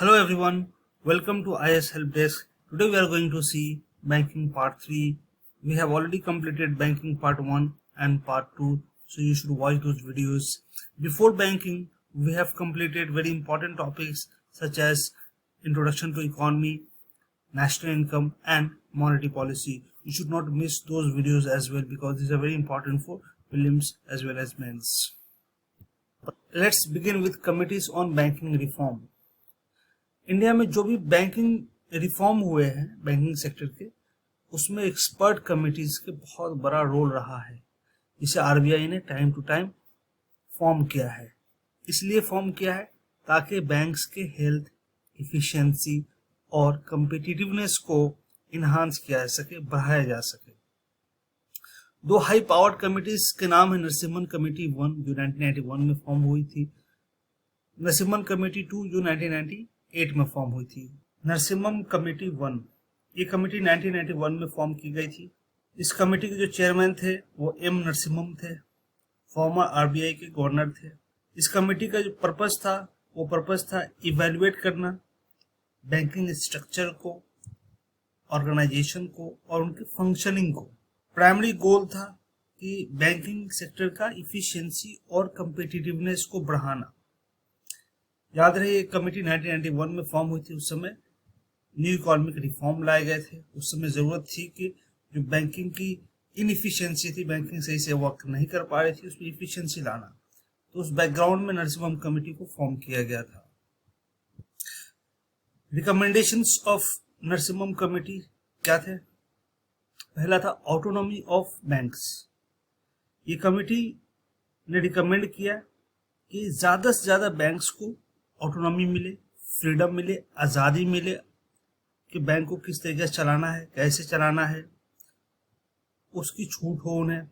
Hello everyone, welcome to IS Help Desk. Today we are going to see banking part 3. We have already completed banking part 1 and part 2, so you should watch those videos. Before banking, we have completed very important topics such as introduction to economy, national income and monetary policy. You should not miss those videos as well because these are very important for prelims as well as mains. Let's begin with committees on banking reform. India में जो भी banking reform हुए हैं banking sector के, उसमें expert committees के बहुत बड़ा रोल रहा है, जिसे आरबीआई ने टाइम टू टाइम फॉर्म किया है। इसलिए फॉर्म किया है ताकि बैंक्स के हेल्थ, इफिशिएंसी और कम्पिटिटिवनेस को इन्हांस किया जा सके, बढ़ाया जा सके। दो हाई पावर्ड कमिटीज के नाम है नरसिम्हन कमेटी 1 जो 1991 में फॉर्म हुई थी, नरसिम्हन कमेटी 2 जो 1998 में फॉर्म हुई थी। नरसिम्हन कमेटी 1 ये कमेटी 1991 में फॉर्म की गई थी। इस कमेटी के जो चेयरमैन थे वो एम नरसिम्हम थे, फॉर्मर आरबीआई के गवर्नर थे। इस कमेटी का जो पर्पस था वो पर्पस था इवैल्यूएट करना बैंकिंग स्ट्रक्चर को, ऑर्गेनाइजेशन को और उनकी फंक्शनिंग को। प्राइमरी गोल था कि बैंकिंग सेक्टर का इफिशिएंसी और कम्पिटिटिवनेस को बढ़ाना। याद रहे ये कमेटी 1991 में फॉर्म हुई थी। उस समय न्यू इकोनॉमिक रिफॉर्म लाए गए थे। उस समय जरूरत थी कि जो बैंकिंग की इनएफिशिएंसी थी, बैंकिंग सही से वर्क नहीं कर पा रही थी, उसमें इफिशिएंसी लाना। तो उस बैकग्राउंड में नरसिम्हम कमेटी को फॉर्म किया गया था। रिकमेंडेशंस ऑफ नरसिम्हम कमेटी क्या थे? पहला था ऑटोनॉमी ऑफ बैंक्स। ये कमेटी ने रिकमेंड किया कि ज्यादा से ज्यादा बैंक्स को ऑटोनॉमी मिले, फ्रीडम मिले, आज़ादी मिले कि बैंक को किस तरीके से चलाना है, कैसे चलाना है, उसकी छूट हो उन्हें,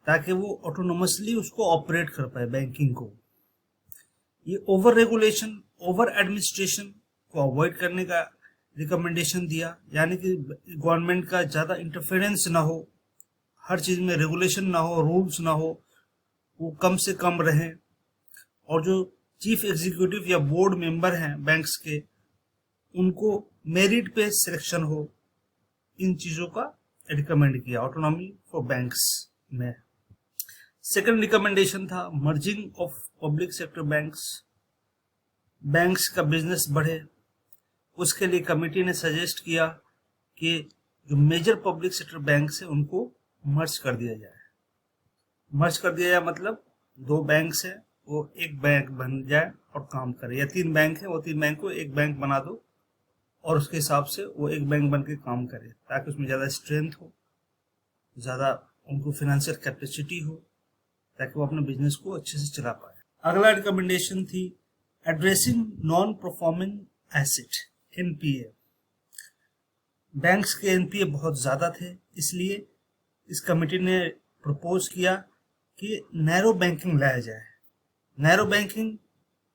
ताकि वो ऑटोनोमसली उसको ऑपरेट कर पाए बैंकिंग को। ये ओवर रेगुलेशन, ओवर एडमिनिस्ट्रेशन को अवॉइड करने का रिकमेंडेशन दिया, यानी कि गवर्नमेंट का ज़्यादा इंटरफेरेंस ना हो, हर चीज़ में रेगुलेशन ना हो, रूल्स ना हो, वो कम से कम रहें। और जो चीफ एग्जीक्यूटिव या बोर्ड मेंबर हैं बैंक्स के, उनको मेरिट पे सिलेक्शन हो। इन चीजों का रिकमेंड किया ऑटोनॉमी फॉर बैंक्स में। सेकंड रिकमेंडेशन था merging of public sector banks. Banks का बिजनेस बढ़े, उसके लिए कमेटी ने सजेस्ट किया कि जो मेजर पब्लिक सेक्टर बैंक्स है उनको मर्ज कर दिया जाए। मर्ज कर दिया जाए मतलब दो बैंक्स है वो एक बैंक बन जाए और काम करे, या तीन बैंक है वो तीन बैंक को एक बैंक बना दो और उसके हिसाब से वो एक बैंक बन के काम करे, ताकि उसमें ज़्यादा स्ट्रेंथ हो, ज़्यादा उनको फाइनेंशियल कैपेसिटी हो, ताकि वो अपने बिजनेस को अच्छे से चला पाए। अगला रिकमेंडेशन थी addressing non performing asset, NPA. Banks के एनपीए बहुत ज़्यादा थे, इसलिए इस कमेटी ने प्रपोज किया कि नैरो बैंकिंग लाया जाए। नैरो बैंकिंग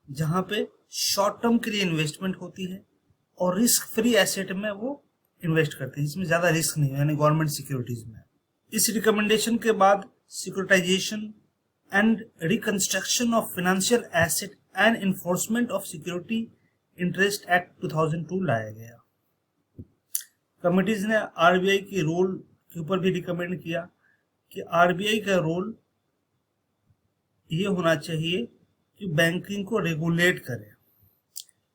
जहां पे शॉर्ट टर्म के लिए इन्वेस्टमेंट होती है और रिस्क फ्री एसेट में वो इन्वेस्ट करते हैं, जिसमें ज्यादा रिस्क नहीं है, यानी गवर्नमेंट सिक्योरिटीज में। इस रिकमेंडेशन के बाद securitisation and reconstruction of financial asset and enforcement of security interest act 2002 लाया गया। कमिटीज ने आरबीआई के रोल के ऊपर भी रिकमेंड किया कि आरबीआई का रोल ये होना चाहिए कि बैंकिंग को रेगुलेट करे,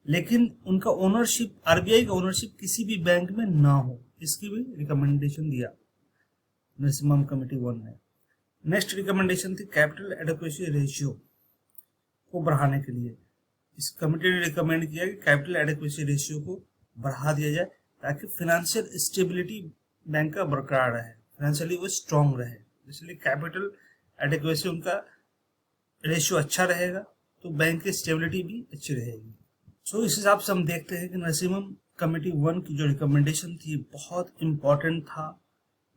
लेकिन उनका ओनरशिप, आरबीआई का ओनरशिप किसी भी बैंक में ना हो, इसकी भी रिकमेंडेशन दिया नरसिम्हम कमेटी 1 ने। नेक्स्ट रिकमेंडेशन थी कैपिटल एडिक्वेसी रेशियो को बढ़ाने के लिए। इस कमेटी ने रिकमेंड किया कि कैपिटल एडिक्वेसी रेशियो को बढ़ा दिया जाए ताकि फाइनेंशियल स्टेबिलिटी बैंक का बरकरार रहे, फाइनेंशियली वो स्ट्रांग रहे। इसलिए कैपिटल एडिक्वेसी उनका रेशियो अच्छा रहेगा तो बैंक की स्टेबिलिटी भी अच्छी रहेगी। सो इस हिसाब से हम देखते हैं कि नरसिम्हम कमेटी 1 की जो रिकमेंडेशन थी बहुत इम्पोर्टेंट था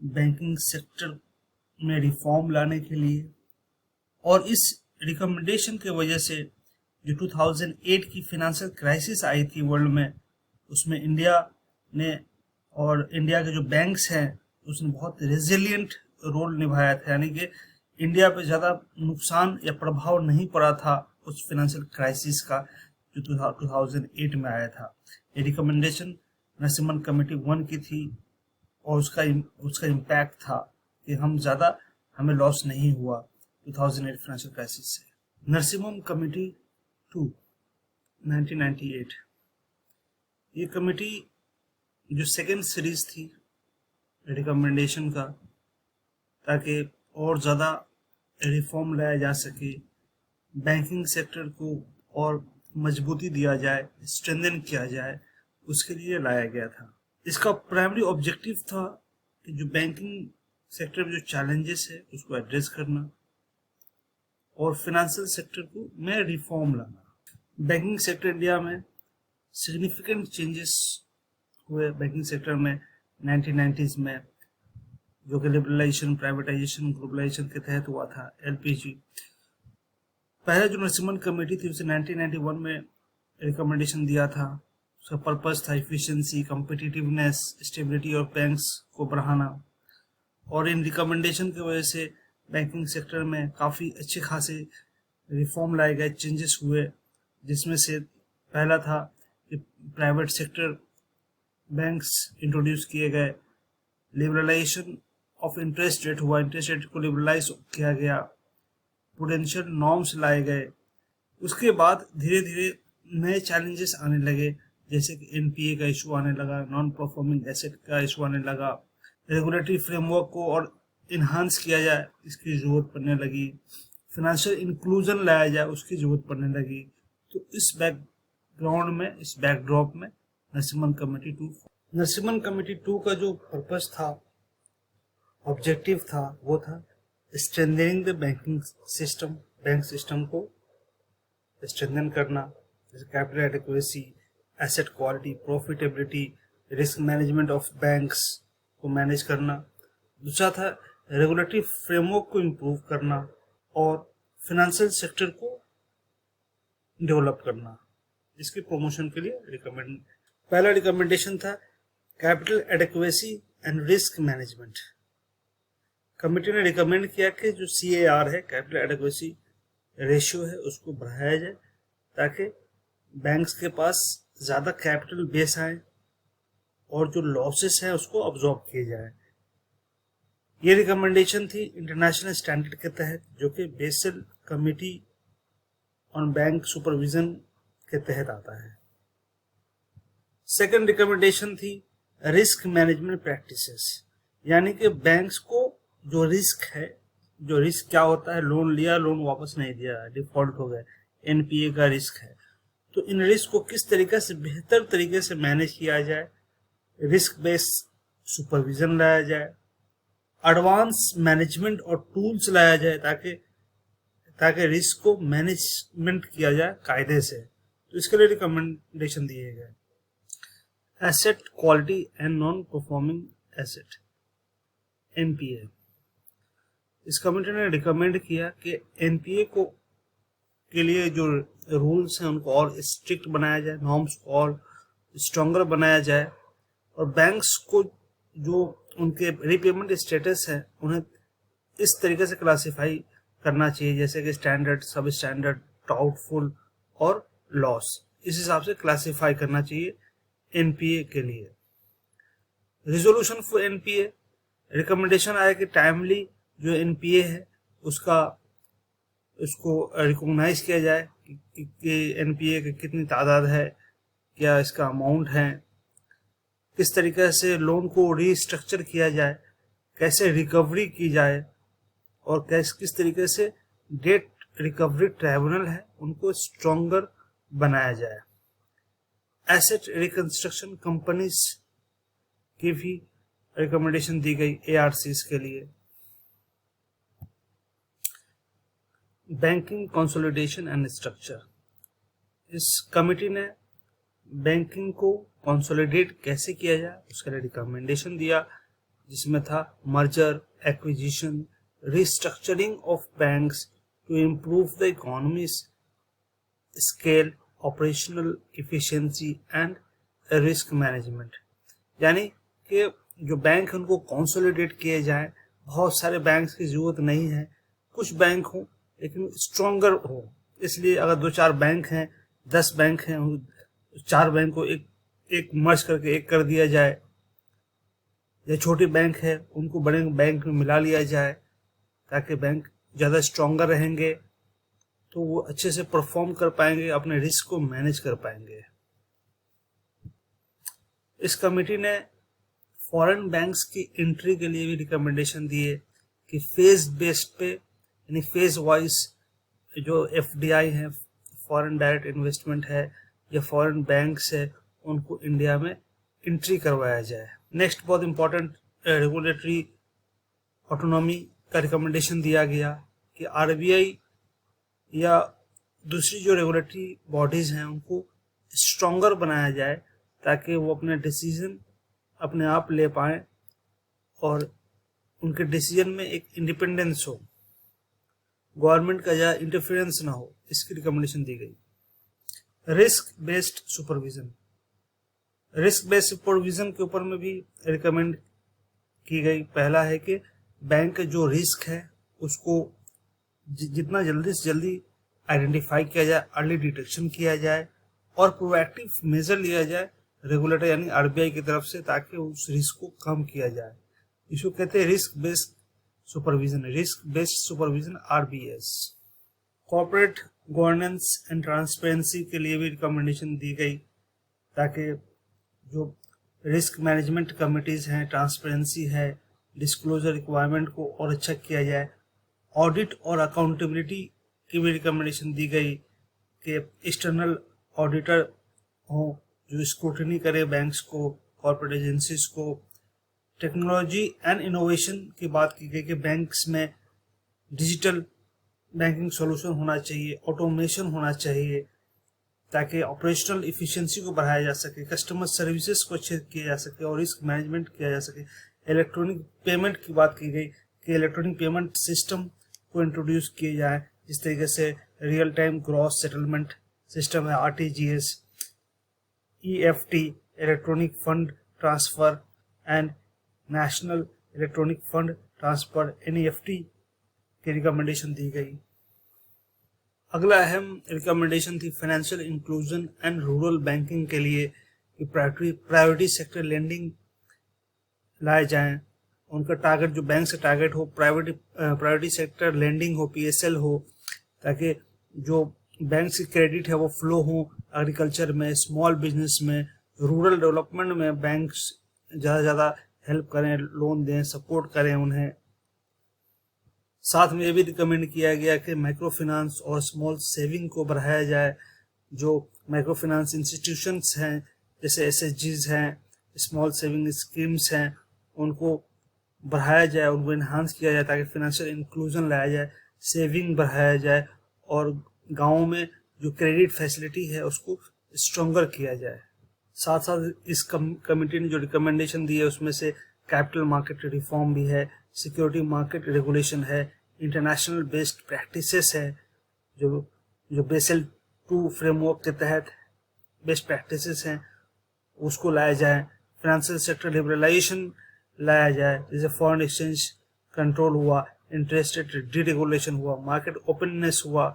बैंकिंग सेक्टर में रिफॉर्म लाने के लिए। और इस रिकमेंडेशन की वजह से जो 2008 की फाइनेंशियल क्राइसिस आई थी वर्ल्ड में, उसमें इंडिया ने और इंडिया के जो बैंक्स हैं उसने बहुत रेजिलियंट रोल निभाया था, यानी कि इंडिया पे ज़्यादा नुकसान या प्रभाव नहीं पड़ा था उस फाइनेंशियल क्राइसिस का, जो 2008 में आया था। ये रिकमेंडेशन नरसिम्हन कमेटी 1 की थी और उसका इम्पैक्ट था कि हमें लॉस नहीं हुआ 2008 फाइनेंशियल क्राइसिस से। नरसिम्हन कमेटी 2 1998, ये कमेटी जो सेकेंड सीरीज थी रिकमेंडेशन का, ताकि और ज़्यादा रिफॉर्म लाया जा सके, बैंकिंग सेक्टर को और मजबूती दिया जाए, स्ट्रेंथन किया जाए, उसके लिए लाया गया था। इसका प्राइमरी ऑब्जेक्टिव था कि जो बैंकिंग सेक्टर में जो चैलेंजेस है उसको एड्रेस करना और फिनेंशियल सेक्टर में रिफॉर्म लाना। बैंकिंग सेक्टर इंडिया में सिग्निफिकेंट चेंजेस हुए बैंकिंग सेक्टर में 1990s में, जो कि लिबरलाइजेशन, प्राइवेटाइजेशन, ग्लोबलाइजेशन के तहत हुआ था। एलपीजी पहले जो नरसिम्हन कमेटी थी उसे 1991 में रिकमेंडेशन दिया था। उसका पर्पस था इफिशिएंसी, कॉम्पिटिटिवनेस, स्टेबिलिटी और बैंक्स को बढ़ाना। और इन रिकमेंडेशन की वजह से बैंकिंग सेक्टर में काफ़ी अच्छे खासे रिफॉर्म लाए गए, चेंजेस हुए, जिसमें से पहला था कि प्राइवेट सेक्टर बैंक्स इंट्रोड्यूस किए गए, लिबरलाइजेशन ऑफ इंटरेस्ट रेट हुआ, इंटरेस्ट रेट को लिबरलाइज किया गया, प्रूडेंशियल नॉर्म्स लाए गए। उसके बाद धीरे धीरे नए चैलेंजेस आने लगे, जैसे कि एनपीए का इशू आने लगा, नॉन परफॉर्मिंग एसेट का इशू आने लगा, रेगुलेटरी फ्रेमवर्क को और इन्हांस किया जाए इसकी जरूरत पड़ने लगी, फाइनेंशियल इंक्लूजन लाया जाए उसकी जरूरत पड़ने लगी। तो इस बैकग्राउंड में, इस बैकड्रॉप में नरसिम्हन कमेटी 2 का जो पर्पस था, ऑब्जेक्टिव था, वो था strengthening the banking system, bank system को स्ट्रेंथन करना, जैसे capital adequacy, asset quality, profitability, risk management of banks को मैनेज करना। दूसरा था रेगुलेटरी फ्रेमवर्क को इम्प्रूव करना और फाइनेंशियल सेक्टर को डेवलप करना, जिसकी प्रमोशन के लिए पहला रिकमेंडेशन था capital adequacy and risk management. Committee ने रिकमेंड किया कि जो CAR है, कैपिटल एडिक्वेसी रेशियो है, उसको बढ़ाया जाए ताकि बैंक्स के पास ज़्यादा कैपिटल बेस आए और जो लॉसेस हैं उसको अब्जॉर्ब किए जाए। ये रिकमेंडेशन थी इंटरनेशनल स्टैंडर्ड के तहत, जो कि basal committee on bank supervision के तहत आता है। सेकंड रिकमेंडेशन थी रिस्क मैनेजमेंट प्रैक्टिसेस, यानी कि बैंक्स को जो रिस्क है, जो रिस्क क्या होता है, लोन लिया, लोन वापस नहीं दिया, डिफॉल्ट हो गए, एनपीए का रिस्क है, तो इन रिस्क को किस तरीके से बेहतर तरीके से मैनेज किया जाए, रिस्क बेस्ड सुपरविजन लाया जाए, एडवांस मैनेजमेंट और टूल्स लाया जाए ताकि रिस्क को मैनेजमेंट किया जाए कायदे से। तो इसके लिए रिकमेंडेशन दिए गए। Asset quality and non performing asset, NPA, इस कमेटी ने रिकमेंड किया कि एनपीए के लिए जो रूल्स हैं उनको और स्ट्रिक्ट बनाया जाए, नॉर्म्स को और स्ट्रॉन्गर बनाया जाए, और बैंक्स को जो उनके रीपेमेंट स्टेटस है उन्हें इस तरीके से क्लासिफाई करना चाहिए, जैसे कि स्टैंडर्ड, सब स्टैंडर्ड, डाउटफुल और लॉस, इस हिसाब से क्लासिफाई करना चाहिए एनपीए के लिए। रिजोल्यूशन फॉर एनपीए, रिकमेंडेशन आया कि टाइमली जो एनपीए है उसको रिकॉग्नाइज किया जाए कि एनपीए की कितनी तादाद है, क्या इसका अमाउंट है, किस तरीके से लोन को रीस्ट्रक्चर किया जाए, कैसे रिकवरी की जाए, और किस तरीके से डेट रिकवरी ट्राइब्यूनल है उनको स्ट्रॉन्गर बनाया जाए। एसेट रिकंस्ट्रक्शन कंपनीज की भी रिकमेंडेशन दी गई ARCs के लिए। बैंकिंग कंसोलिडेशन एंड स्ट्रक्चर, इस कमेटी ने बैंकिंग को कंसोलिडेट कैसे किया जाए उसके लिए रिकमेंडेशन दिया, जिसमें था merger, acquisition, restructuring of banks to improve the economies scale, operational efficiency and risk management, यानी कि जो बैंक है उनको कंसोलिडेट किए जाए। बहुत सारे बैंक्स की जरूरत नहीं है, कुछ बैंक हो लेकिन स्ट्रॉन्गर हो, इसलिए अगर 2-4 बैंक हैं 10 बैंक हैं, 4 बैंक को एक मर्ज करके एक कर दिया जाए, या छोटे बैंक है उनको बड़े बैंक में मिला लिया जाए, ताकि बैंक ज़्यादा स्ट्रॉन्गर रहेंगे तो वो अच्छे से परफॉर्म कर पाएंगे, अपने रिस्क को मैनेज कर पाएंगे। इस कमेटी ने फॉरेन बैंक्स की एंट्री के लिए भी रिकमेंडेशन दिए कि फेज बेस्ड पे, यानी फेज वाइज जो एफडीआई है, फॉरेन डायरेक्ट इन्वेस्टमेंट है, या फॉरेन बैंक्स है, उनको इंडिया में एंट्री करवाया जाए। नेक्स्ट बहुत इंपॉर्टेंट रेगुलेटरी ऑटोनॉमी का रिकमेंडेशन दिया गया कि आरबीआई या दूसरी जो रेगुलेटरी बॉडीज हैं उनको स्ट्रॉन्गर बनाया जाए, ताकि वो अपने डिसीजन अपने आप ले पाएं और उनके डिसीजन में एक इंडिपेंडेंस हो, गवर्नमेंट का ज़्यादा इंटरफेरेंस ना हो, इसकी रिकमेंडेशन दी गई। Risk based supervision, risk based supervision के ऊपर में भी रिकमेंड की गई। पहला है कि बैंक जो रिस्क है उसको जितना जल्दी से जल्दी आइडेंटिफाई किया जाए, अर्ली डिटेक्शन किया जाए और प्रोएक्टिव मेजर लिया जाए रेगुलेटर यानी आरबीआई की तरफ से, ताकि उस रिस्क को कम किया जाए। इसको कहते हैं risk based supervision, risk based supervision RBS. Corporate governance and transparency के लिए भी रिकमेंडेशन दी गई, ताकि जो रिस्क मैनेजमेंट कमिटीज हैं, ट्रांसपेरेंसी है, डिस्क्लोजर रिक्वायरमेंट को और अच्छा किया जाए। ऑडिट और अकाउंटेबिलिटी की भी रिकमेंडेशन दी गई कि एक्सटर्नल ऑडिटर हो जो स्क्रूटनी करे बैंक्स को, कॉर्पोरेट एजेंसीज को। टेक्नोलॉजी एंड इनोवेशन की बात की गई कि बैंक्स में डिजिटल बैंकिंग सॉल्यूशन होना चाहिए, ऑटोमेशन होना चाहिए, ताकि ऑपरेशनल इफिशिएंसी को बढ़ाया जा सके, कस्टमर सर्विसेज को अच्छे किया जा सके और रिस्क मैनेजमेंट किया जा सके। इलेक्ट्रॉनिक पेमेंट की बात की गई कि इलेक्ट्रॉनिक पेमेंट सिस्टम को इंट्रोड्यूस किए जाए, जिस तरीके से real time gross settlement system है, RTGS, EFT, electronic fund transfer and national electronic fund transfer, NEFT की रिकमेंडेशन दी गई। अगला अहम रिकमेंडेशन थी financial inclusion and rural banking के लिए कि प्रायोरिटी सेक्टर लेंडिंग लाए जाएं। उनका टारगेट जो बैंक से टारगेट हो प्रायोरिटी सेक्टर लेंडिंग हो, पीएसएल हो, ताकि जो बैंक से क्रेडिट है वो फ्लो हो एग्रीकल्चर में, स्मॉल बिजनेस में, रूरल डेवलपमेंट में बैंक्स ज़्यादा हेल्प करें, लोन दें, सपोर्ट करें उन्हें। साथ में ये भी रिकमेंड किया गया कि माइक्रो फाइनेंस और स्मॉल सेविंग को बढ़ाया जाए। जो माइक्रो फाइनेंस इंस्टीट्यूशंस हैं जैसे एसएचजीज हैं, स्मॉल सेविंग स्कीम्स हैं, उनको बढ़ाया जाए, उनको इन्हांस किया जाए ताकि फाइनेंशियल इंक्लूजन लाया जाए, सेविंग बढ़ाया जाए और गाँव में जो क्रेडिट फैसिलिटी है उसको स्ट्रॉन्गर किया जाए। साथ साथ इस कमेटी ने जो रिकमेंडेशन दी है उसमें से कैपिटल मार्केट रिफॉर्म भी है, सिक्योरिटी मार्केट रेगुलेशन है, इंटरनेशनल बेस्ड प्रैक्टिसेस है, जो बेसल 2 फ्रेमवर्क के तहत बेस्ट प्रैक्टिसेस हैं उसको लाया जाए। फाइनेंशियल सेक्टर लिबरलाइजेशन लाया जाए, जैसे फॉरेन एक्सचेंज कंट्रोल हुआ, इंटरेस्ट रेट डीरेगुलेशन हुआ, मार्केट ओपननेस हुआ,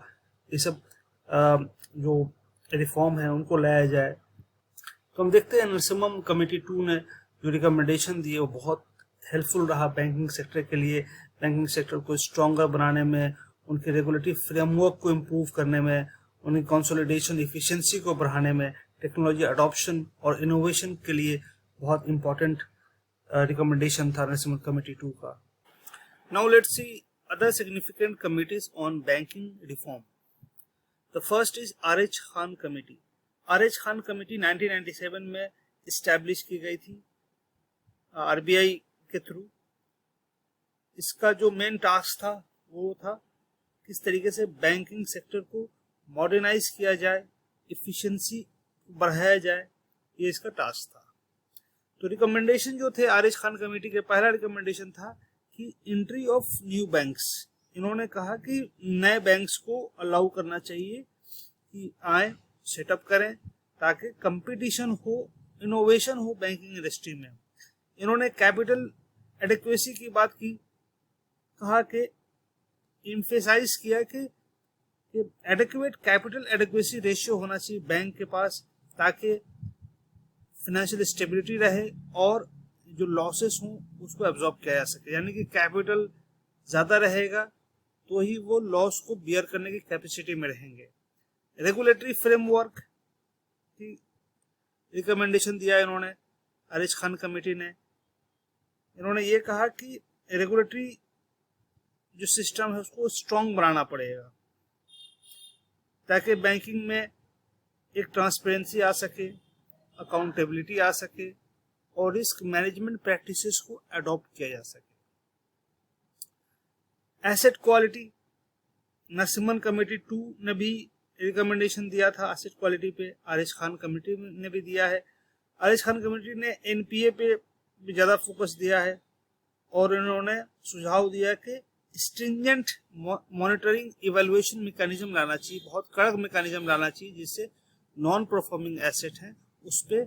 ये सब जो रिफॉर्म है उनको लाया जाए। तो हम देखते हैं नरसिम्हम कमेटी 2 ने जो रिकमेंडेशन दिए वो बहुत हेल्पफुल रहा बैंकिंग सेक्टर के लिए, बैंकिंग सेक्टर को स्ट्रॉन्गर बनाने में, उनके रेगुलेटरी फ्रेमवर्क को इम्प्रूव करने में, उनकी कंसोलिडेशन इफिशिएंसी को बढ़ाने में, टेक्नोलॉजी अडॉप्शन और इनोवेशन के लिए बहुत इंपॉर्टेंट रिकमेंडेशन था नरसिम्हम कमेटी 2 का। Now let's see other significant committees on banking reform. The first is R H. Khan committee. R H. Khan committee 1997 में इस्टेब्लिश की गई थी आरबीआई के थ्रू। इसका जो मेन टास्क था वो था किस तरीके से बैंकिंग सेक्टर को मॉडर्नाइज किया जाए, इफिशिएंसी बढ़ाया जाए, ये इसका टास्क था। तो रिकमेंडेशन जो थे आर.एच. खान कमेटी के, पहला रिकमेंडेशन था कि एंट्री ऑफ न्यू बैंक्स। इन्होंने कहा कि नए बैंक्स को अलाउ करना चाहिए कि आए, सेटअप करें, ताकि कंपटीशन हो, इनोवेशन हो बैंकिंग इंडस्ट्री में। इन्होंने कैपिटल एडिक्वेसी की बात की, कहा कि एम्फेसाइज किया कि कि एडिक्वेट कैपिटल एडिक्वेसी रेशियो होना चाहिए बैंक के पास, ताकि फाइनेंशियल स्टेबिलिटी रहे और जो लॉसेस हों उसको एब्जॉर्ब किया जा सके। यानी कि कैपिटल ज़्यादा रहेगा तो ही वो लॉस को बियर करने की कैपेसिटी में रहेंगे। रेगुलेटरी फ्रेमवर्क की रिकमेंडेशन दिया इन्होंने, आरिज खान कमेटी ने। इन्होंने ये कहा कि रेगुलेटरी जो सिस्टम है उसको स्ट्रॉन्ग बनाना पड़ेगा ताकि बैंकिंग में एक ट्रांसपेरेंसी आ सके, अकाउंटेबिलिटी आ सके और रिस्क मैनेजमेंट प्रैक्टिसेस को अडॉप्ट किया जा सके। एसेट क्वालिटी, नरसिम्हन कमेटी 2 ने भी रिकमेंडेशन दिया था एसेट क्वालिटी पे, आरिज खान कमेटी ने भी दिया है। आरिज खान कमेटी ने एनपीए पे भी ज़्यादा फोकस दिया है और इन्होंने सुझाव दिया कि स्ट्रिंजेंट मॉनिटरिंग इवैल्यूएशन मैकेनिज्म लाना चाहिए, बहुत कड़क मैकेनिज्म लाना चाहिए जिससे नॉन परफॉर्मिंग एसेट हैं उस पर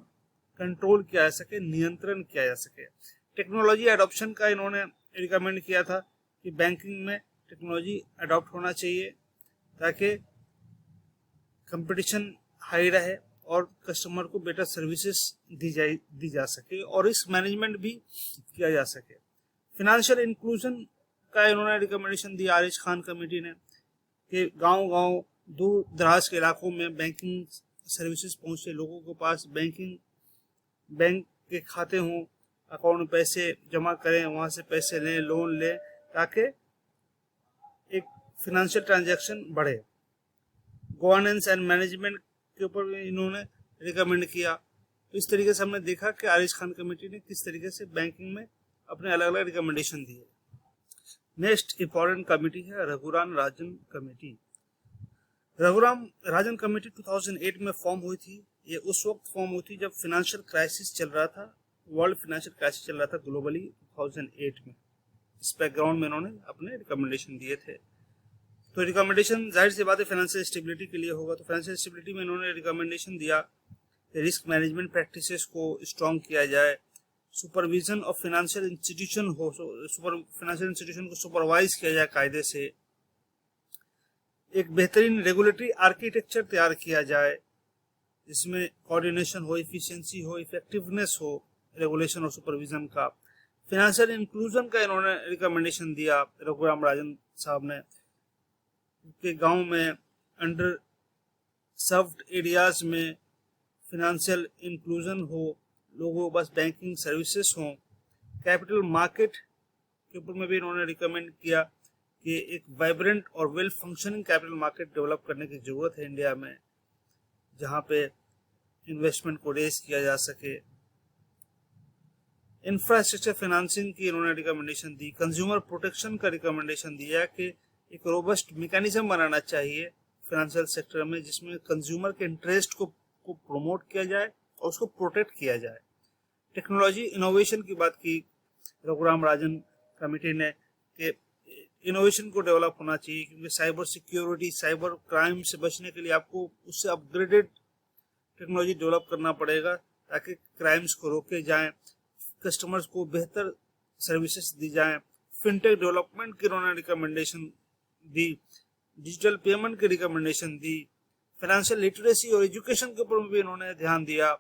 कंट्रोल किया जा सके, नियंत्रण किया जा सके। टेक्नोलॉजी एडॉप्शन का इन्होंने रिकमेंड किया था कि बैंकिंग में टेक्नोलॉजी अडॉप्ट होना चाहिए ताकि कंपटीशन हाई रहे और कस्टमर को बेटर सर्विसेज दी जा सके और रिस्क मैनेजमेंट भी किया जा सके। फिनेंशियल इंक्लूजन का इन्होंने रिकमेंडेशन दिया आरिज खान कमेटी ने कि गांव-गांव, दूर दराज के इलाकों में बैंकिंग सर्विसेज पहुंचे, लोगों के पास बैंक के खाते हों, अकाउंट में पैसे जमा करें, वहां से पैसे लें, लोन लें, ताकि एक फिनेंशियल ट्रांजैक्शन बढ़े। गवर्नेंस एंड मैनेजमेंट के ऊपर भी इन्होंने रिकमेंड किया। तो इस तरीके से हमने देखा कि आरिज खान कमेटी ने किस तरीके से बैंकिंग में अपने अलग अलग रिकमेंडेशन दिए। नेक्स्ट इंपॉर्टेंट कमेटी है रघुराम राजन कमेटी। रघुराम राजन कमेटी 2008 में फॉर्म हुई थी। ये उस वक्त फॉर्म हुई थी जब फाइनेंशियल क्राइसिस चल रहा था, वर्ल्ड फाइनेंशियल क्राइसिस चल रहा था ग्लोबली 2008 में। इस बैकग्राउंड में इन्होंने अपने रिकमेंडेशन दिए थे। तो रिकमेंडेशन जाहिर सी बात है फाइनेंशियल स्टेबिलिटी के लिए होगा। तो फाइनेंशियल स्टेबिलिटी में इन्होंने रिकमेंडेशन दिया कि रिस्क मैनेजमेंट प्रैक्टिसेस को स्ट्रॉन्ग किया जाए, सुपरविजन ऑफ फाइनेंशियल इंस्टीट्यूशन हो, फाइनेंशियल इंस्टीट्यूशन को सुपरवाइज किया जाए कायदे से, एक बेहतरीन रेगुलेटरी आर्किटेक्चर तैयार किया जाए जिसमें कोऑर्डिनेशन हो, इफिशिएंसी हो, इफेक्टिवनेस हो रेगुलेशन और सुपरविजन का। फाइनेंशियल इंक्लूजन का इन्होंने रिकमेंडेशन दिया रघुराम राजन साहब ने कि गांव में अंडर सर्व्ड एरियाज में फाइनेंशियल इंक्लूजन हो, लोगों को बस बैंकिंग सर्विसेज हों। कैपिटल मार्केट के ऊपर में भी इन्होंने रिकमेंड किया कि एक वाइब्रेंट और well functioning capital market develop करने की जरूरत है इंडिया में, जहां पे इन्वेस्टमेंट को रेज किया जा सके। इंफ्रास्ट्रक्चर फाइनेंसिंग की इन्होंने रिकमेंडेशन दी। कंज्यूमर प्रोटेक्शन का रिकमेंडेशन दिया कि एक रोबस्ट मैकेनिज्म बनाना चाहिए फाइनेंशियल सेक्टर में जिसमें कंज्यूमर के इंटरेस्ट को प्रमोट किया जाए और उसको प्रोटेक्ट किया जाए। टेक्नोलॉजी इनोवेशन की बात की रघुराम राजन कमेटी ने कि इनोवेशन को डेवलप होना चाहिए, क्योंकि साइबर सिक्योरिटी, साइबर क्राइम से बचने के लिए आपको उससे अपग्रेडेड टेक्नोलॉजी डेवलप करना पड़ेगा ताकि क्राइम्स को रोके जाएं, कस्टमर्स को बेहतर सर्विसेज दी जाएं। फिनटेक डेवलपमेंट की इन्होंने रिकमेंडेशन दी, डिजिटल पेमेंट की रिकमेंडेशन दी, फाइनेंशियल लिटरेसी और एजुकेशन के ऊपर भी इन्होंने ध्यान दिया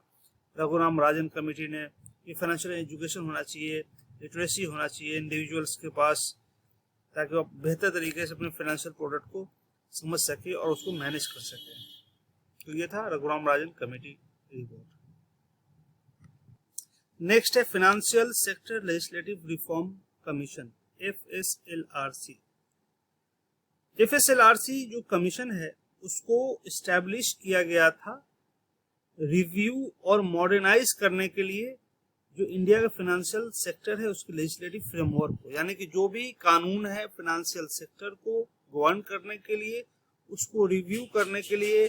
रघुराम राजन कमेटी ने कि फाइनेंशियल एजुकेशन होना चाहिए, लिटरेसी होना चाहिए इंडिविजुअल्स के पास, ताकि वो बेहतर तरीके से अपने फाइनेंशियल प्रोडक्ट को समझ सके और उसको मैनेज कर सके। तो ये था Raghuram Rajan committee report. Next है financial sector legislative reform commission, FSLRC। FSLRC जो कमीशन है उसको इस्टेब्लिश किया गया था रिव्यू और मॉडर्नाइज करने के लिए जो इंडिया का फाइनेंशियल सेक्टर है उसके लेजिस्लेटिव फ्रेमवर्क को, यानी कि जो भी कानून है फाइनेंशियल सेक्टर को गवर्न करने के लिए, उसको रिव्यू करने के लिए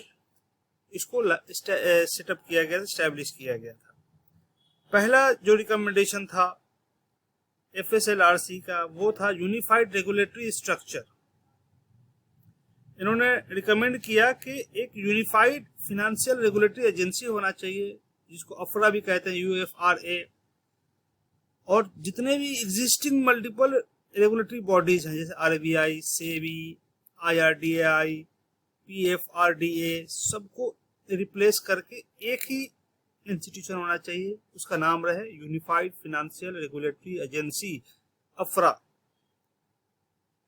इसको सेटअप किया गया था, इस्टेब्लिश किया गया था। पहला जो रिकमेंडेशन था FSLRC का वो था यूनिफाइड रेगुलेटरी स्ट्रक्चर। इन्होंने रिकमेंड किया कि एक यूनिफाइड फाइनेंशियल रेगुलेटरी एजेंसी होना चाहिए जिसको अफरा भी कहते हैं, UFRA, और जितने भी एग्जिस्टिंग मल्टीपल रेगुलेटरी बॉडीज हैं जैसे RBI, SEBI, IRDAI, PFRDA सबको रिप्लेस करके एक ही इंस्टीट्यूशन होना चाहिए, उसका नाम रहे यूनिफाइड फाइनेंशियल रेगुलेटरी एजेंसी अफरा,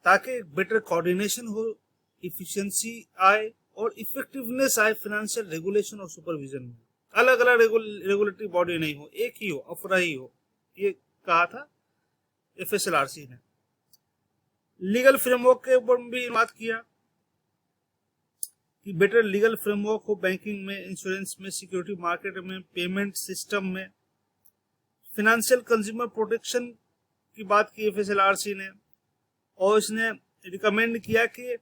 ताकि बेटर कोऑर्डिनेशन हो, इफिशिएंसी आए और इफेक्टिवनेस आए फाइनेंशियल रेगुलेशन और सुपरविजन में। अलग अलग रेगुलेटरी बॉडी नहीं हो, एक ही हो, अफरा ही हो, ये कहा था FSLRC ने। लीगल फ्रेमवर्क के ऊपर भी बात किया कि बेटर लीगल फ्रेमवर्क हो बैंकिंग में, इंश्योरेंस में, सिक्योरिटी मार्केट में, पेमेंट सिस्टम में। फाइनेंशियल कंज्यूमर प्रोटेक्शन की बात की FSLRC ने, और इसने रिकमेंड किया कि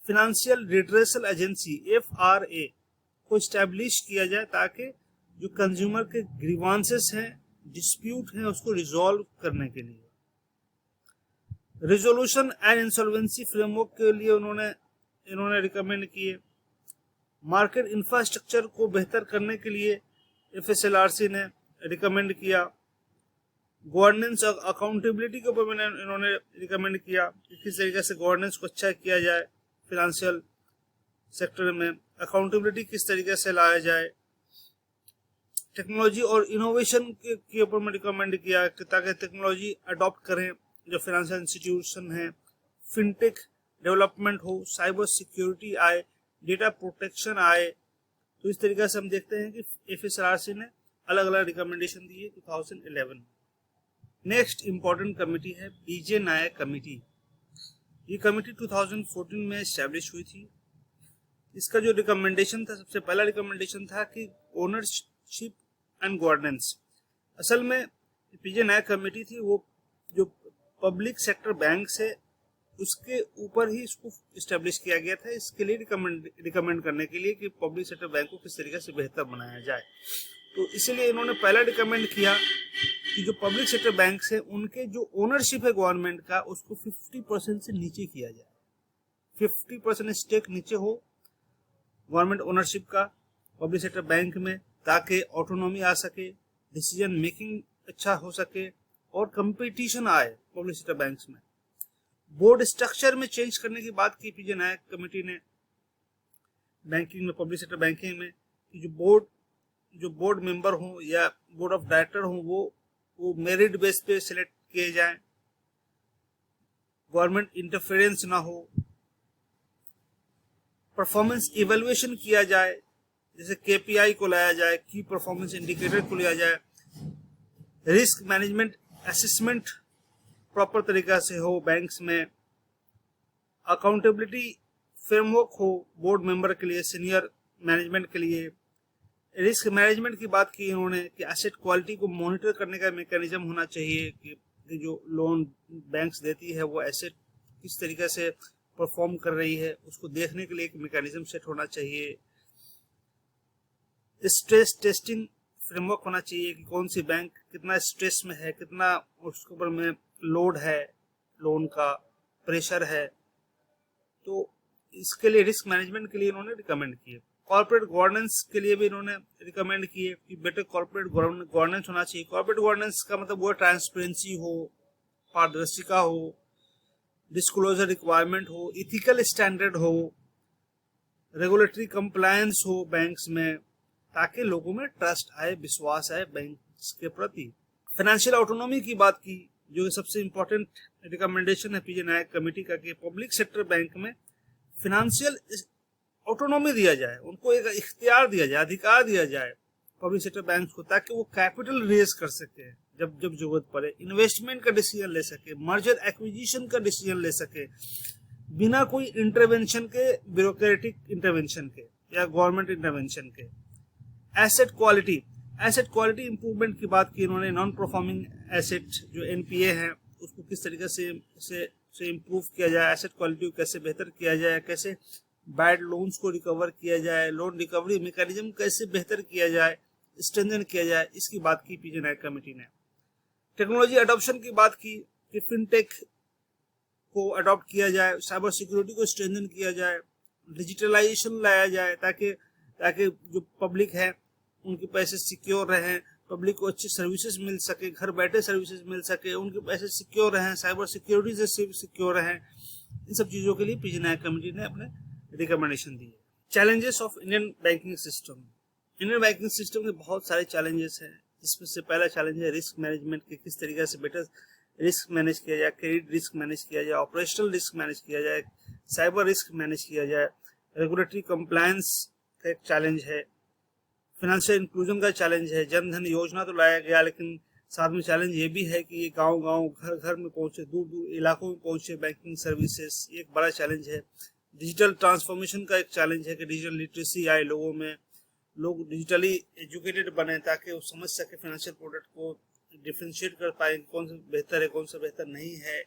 फाइनेंशियल रिड्रेसल एजेंसी FRA को स्टैब्लिश किया जाए, ताकि जो कंज्यूमर के ग्रीवांसेस हैं, डिस्प्यूट हैं, उसको रिजॉल्व करने के लिए। रिजोल्यूशन एंड इंसॉल्वेंसी फ्रेमवर्क के लिए इन्होंने रिकमेंड किए। मार्केट इंफ्रास्ट्रक्चर को बेहतर करने के लिए FSLRC ने रिकमेंड किया। गवर्नेंस और अकाउंटेबिलिटी के ऊपर इन्होंने रिकमेंड किया कि किस तरीके से गवर्नेंस को अच्छा किया जाए, फाइनेंशियल सेक्टर में अकाउंटेबिलिटी किस तरीके से लाया जाए। टेक्नोलॉजी और इनोवेशन के ऊपर में रिकमेंड किया कि ताकि टेक्नोलॉजी अडॉप्ट करें जो फाइनेंशियल इंस्टीट्यूशन है, फिनटेक डेवलपमेंट हो, साइबर सिक्योरिटी आए, डेटा प्रोटेक्शन आए। तो इस तरीके से हम देखते हैं कि FSLRC ने अलग अलग रिकमेंडेशन दी है 2011। नेक्स्ट इंपॉर्टेंट कमेटी है BJ नायक कमेटी। ये कमेटी 2014 में एस्टैब्लिश हुई थी। इसका जो रिकमेंडेशन था, सबसे पहला रिकमेंडेशन था कि ओनरशिप एंड गवर्नेंस। असल में BJ नायक कमेटी थी, वो जो पब्लिक सेक्टर बैंक है उसके ऊपर ही इसको इस्टेब्लिश किया गया था, इसके लिए रिकमेंड करने के लिए कि पब्लिक सेक्टर बैंक को किस तरीके से बेहतर बनाया जाए। तो इसलिए इन्होंने पहला रिकमेंड किया कि जो पब्लिक सेक्टर बैंक है उनके जो ओनरशिप है गवर्नमेंट का, उसको 50% से नीचे किया जाए। 50% स्टेक नीचे हो गवर्नमेंट ओनरशिप का पब्लिक सेक्टर बैंक में, ताकि ऑटोनॉमी आ सके, डिसीजन मेकिंग अच्छा हो सके और कंपटीशन आए पब्लिक सेक्टर बैंक्स में। बोर्ड स्ट्रक्चर में चेंज करने की बात की BJ नायक कमेटी ने बैंकिंग में, पब्लिक सेक्टर बैंकिंग में, कि जो बोर्ड मेंबर हो या बोर्ड ऑफ डायरेक्टर हो वो मेरिट बेस पे सिलेक्ट किए जाएं, गवर्नमेंट इंटरफेरेंस ना हो, परफॉर्मेंस इवैल्यूएशन किया जाए, जैसे KPI को लाया जाए, की परफॉर्मेंस इंडिकेटर को लिया जाए, रिस्क मैनेजमेंट असेसमेंट प्रॉपर तरीका से हो बैंक्स में, अकाउंटेबिलिटी फ्रेमवर्क हो बोर्ड मेंबर के लिए, सीनियर मैनेजमेंट के लिए। रिस्क मैनेजमेंट की बात की इन्होंने कि एसेट क्वालिटी को मॉनिटर करने का मैकेनिज्म होना चाहिए कि जो लोन बैंक्स देती है वो एसेट किस तरीके से परफॉर्म कर रही है, उसको देखने के लिए एक मैकेनिज्म सेट होना चाहिए। स्ट्रेस टेस्टिंग फ्रेमवर्क होना चाहिए कि कौन सी बैंक कितना स्ट्रेस में है, कितना उसके ऊपर में लोड है, लोन का प्रेशर है। तो इसके लिए रिस्क मैनेजमेंट के लिए इन्होंने रिकमेंड किए। कॉर्पोरेट गवर्नेंस के लिए भी इन्होंने रिकमेंड किए कि बेटर कॉर्पोरेट गवर्नेंस होना चाहिए। कॉर्पोरेट गवर्नेंस का मतलब वो ट्रांसपेरेंसी हो, पारदर्शिता हो, डिस्क्लोजर रिक्वायरमेंट हो, इथिकल स्टैंडर्ड हो, रेगुलेटरी कंप्लायंस हो बैंक्स में, ताकि लोगों में ट्रस्ट आए, विश्वास आए बैंक्स के प्रति। फाइनेंशियल ऑटोनॉमी की बात की, जो सबसे इंपॉर्टेंट रिकमेंडेशन है BJ नायक कमेटी का, कि पब्लिक सेक्टर बैंक में फाइनेंशियल ऑटोनॉमी दिया जाए, उनको एक इख्तियार दिया जाए, अधिकार दिया जाए पब्लिक सेक्टर बैंक को, ताकि वो कैपिटल रेज कर सके जब जब जरूरत पड़े, इन्वेस्टमेंट का डिसीजन ले सके, मर्जर एक्विजिशन का डिसीजन ले सके, बिना कोई इंटरवेंशन के, ब्यूरोक्रेटिक इंटरवेंशन के या गवर्नमेंट इंटरवेंशन के। एसेट क्वालिटी इंप्रूवमेंट की बात की इन्होंने। नॉन परफॉर्मिंग एसेट जो NPA है उसको किस तरीके से इम्प्रूव किया जाए, एसेट क्वालिटी को कैसे बेहतर किया जाए, कैसे बैड लोन्स को रिकवर किया जाए, लोन रिकवरी मैकेनिज्म कैसे बेहतर किया जाए, स्ट्रेंथन किया जाए, इसकी बात की BJ नायक कमेटी ने। टेक्नोलॉजी अडॉप्शन की बात की कि फिनटेक को अडॉप्ट किया जाए, साइबर सिक्योरिटी को स्ट्रेंथन किया जाए, डिजिटलाइजेशन लाया जाए, ताकि जो पब्लिक है उनके पैसे सिक्योर रहें, पब्लिक को अच्छी सर्विसेज मिल सके, घर बैठे सर्विसेज मिल सके, उनके पैसे सिक्योर रहें, साइबर सिक्योरिटी से सिक्योर रहें। इन सब चीज़ों के लिए BJ नायक कमेटी ने अपने रिकमेंडेशन दी है। Challenges of Indian banking system. Indian banking system के बहुत सारे चैलेंजेस हैं, जिसमें से पहला चैलेंज है रिस्क मैनेजमेंट के, किस तरीके से बेटर रिस्क मैनेज किया जाए, क्रेडिट रिस्क मैनेज किया जाए, ऑपरेशनल रिस्क मैनेज किया जाए, साइबर रिस्क मैनेज किया जाए, रेगुलेटरी कंप्लायंस का एक चैलेंज है, फाइनेंशियल इंक्लूजन का चैलेंज है। जन धन योजना तो लाया गया, लेकिन साथ में चैलेंज ये भी है कि ये गांव-गांव, घर-घर में पहुंचे, दूर-दूर इलाकों में पहुंचे बैंकिंग सर्विसेज, एक बड़ा चैलेंज है। डिजिटल ट्रांसफॉर्मेशन का एक चैलेंज है कि डिजिटल लिटरेसी आए लोगों में, लोग डिजिटली एजुकेटेड बने ताकि वो समझ सके फाइनेंशियल प्रोडक्ट को, डिफरेंशिएट कर पाए कौन सा बेहतर है कौन सा बेहतर नहीं है।